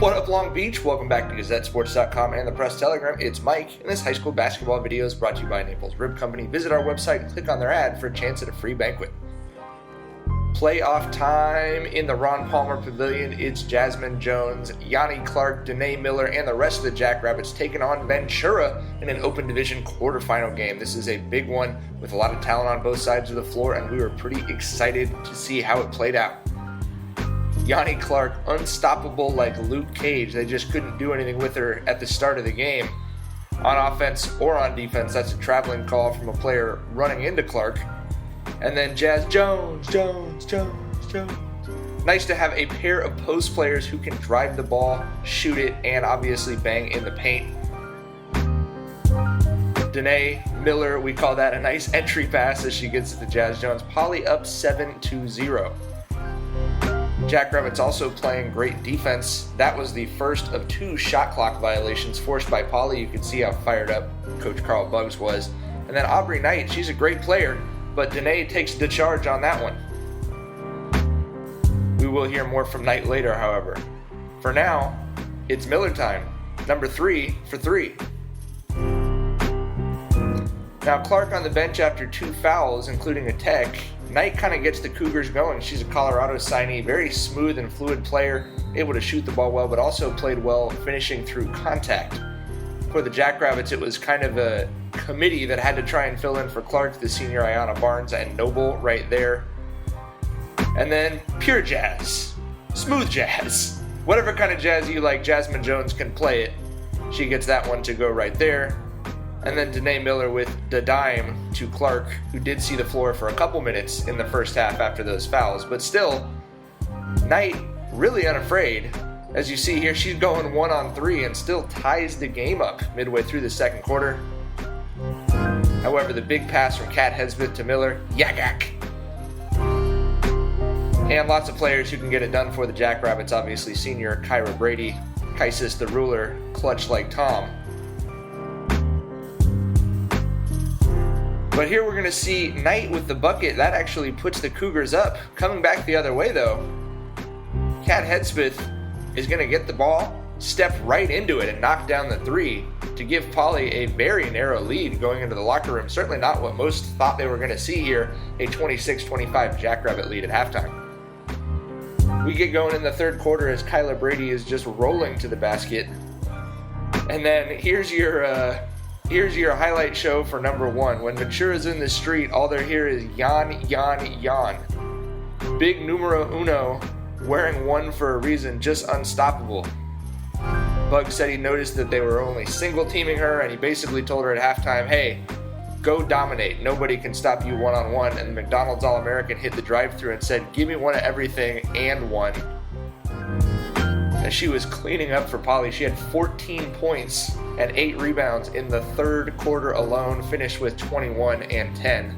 What up, Long Beach? Welcome back to GazetteSports.com and the Press Telegram. It's Mike, and this high school basketball video is brought to you by Naples Rib Company. Visit our website and click on their ad for a chance at a free banquet. Playoff time in the Ron Palmer Pavilion. It's Jasmine Jones, Yanni Clark, Danae Miller, and the rest of the Jackrabbits taking on Ventura in an Open Division quarterfinal game. This is a big one with a lot of talent on both sides of the floor, and we were pretty excited to see how it played out. Yanni Clark, unstoppable like Luke Cage. They just couldn't do anything with her at the start of the game. On offense or on defense, that's a traveling call from a player running into Clark. And then Jazz Jones. Nice to have a pair of post players who can drive the ball, shoot it, and obviously bang in the paint. Danae Miller, we call that a nice entry pass as she gets it to Jazz Jones. Polly up 7-0. Jackrabbits also playing great defense. That was the first of 2 shot clock violations forced by Polly. You can see how fired up Coach Carl Buggs was. And then Aubrey Knight, she's a great player, but Danae takes the charge on that one. We will hear more from Knight later, however. For now, it's Miller time. Number 3 for 3. Now Clark on the bench after 2 fouls, including a tech. Knight kind of gets the Cougars going. She's a Colorado signee, very smooth and fluid player, able to shoot the ball well, but also played well finishing through contact. For the Jackrabbits, it was kind of a committee that had to try and fill in for Clark, the senior Ayanna Barnes and Noble right there. And then pure jazz, smooth jazz, whatever kind of jazz you like, Jasmine Jones can play it. She gets that one to go right there. And then Danae Miller with the dime to Clark, who did see the floor for a couple minutes in the first half after those fouls. But still, Knight really unafraid. As you see here, she's going 1-on-3 and still ties the game up midway through the second quarter. However, the big pass from Kat Hedsmith to Miller, yagak. And lots of players who can get it done for the Jackrabbits. Obviously, senior Kyra Brady, Kaisis the ruler, clutch like Tom. But here we're going to see Knight with the bucket. That actually puts the Cougars up. Coming back the other way, though, Kat Hedsmith is going to get the ball, step right into it, and knock down the 3 to give Polly a very narrow lead going into the locker room. Certainly not what most thought they were going to see here, a 26-25 Jackrabbit lead at halftime. We get going in the third quarter as Kyla Brady is just rolling to the basket. And then here's your highlight show for number 1. When Ventura's in the street, all they hear is yan. Big numero uno, wearing 1 for a reason, just unstoppable. Buggs said he noticed that they were only single teaming her, and he basically told her at halftime, hey, go dominate. Nobody can stop you one-on-one. And the McDonald's All-American hit the drive-thru and said, give me one of everything and 1. As she was cleaning up for Polly, she had 14 points and 8 rebounds in the third quarter alone, finished with 21 and 10.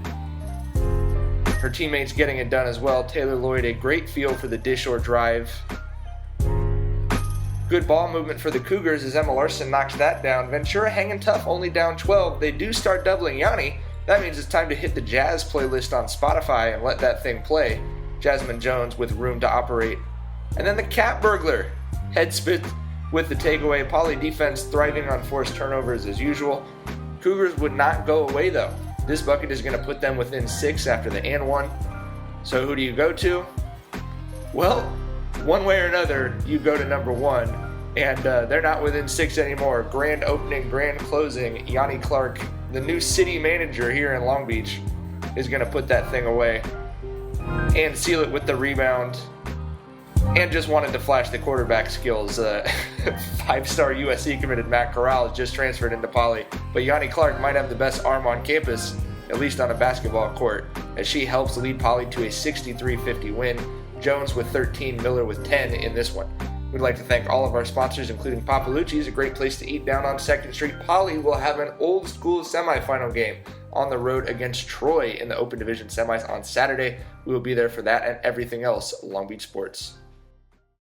Her teammates getting it done as well. Taylor Lloyd, a great feel for the dish or drive. Good ball movement for the Cougars as Emma Larson knocks that down. Ventura hanging tough, only down 12. They do start doubling Yanni. That means it's time to hit the Jazz playlist on Spotify and let that thing play. Jasmine Jones with room to operate. And then the cat burglar. Hedsmith with the takeaway. Polly defense thriving on forced turnovers as usual. Cougars would not go away though. This bucket is going to put them within 6 after the and 1. So who do you go to? Well, one way or another, you go to number 1. And they're not within 6 anymore. Grand opening, grand closing. Yanni Clark, the new city manager here in Long Beach, is going to put that thing away and seal it with the rebound. And just wanted to flash the quarterback skills. 5-star USC committed Matt Corral has just transferred into Poly. But Yanni Clark might have the best arm on campus, at least on a basketball court, as she helps lead Poly to a 63-50 win. Jones with 13, Miller with 10 in this one. We'd like to thank all of our sponsors, including Papalucci's, a great place to eat down on 2nd Street. Poly will have an old school semifinal game on the road against Troy in the Open Division semis on Saturday. We will be there for that and everything else Long Beach sports.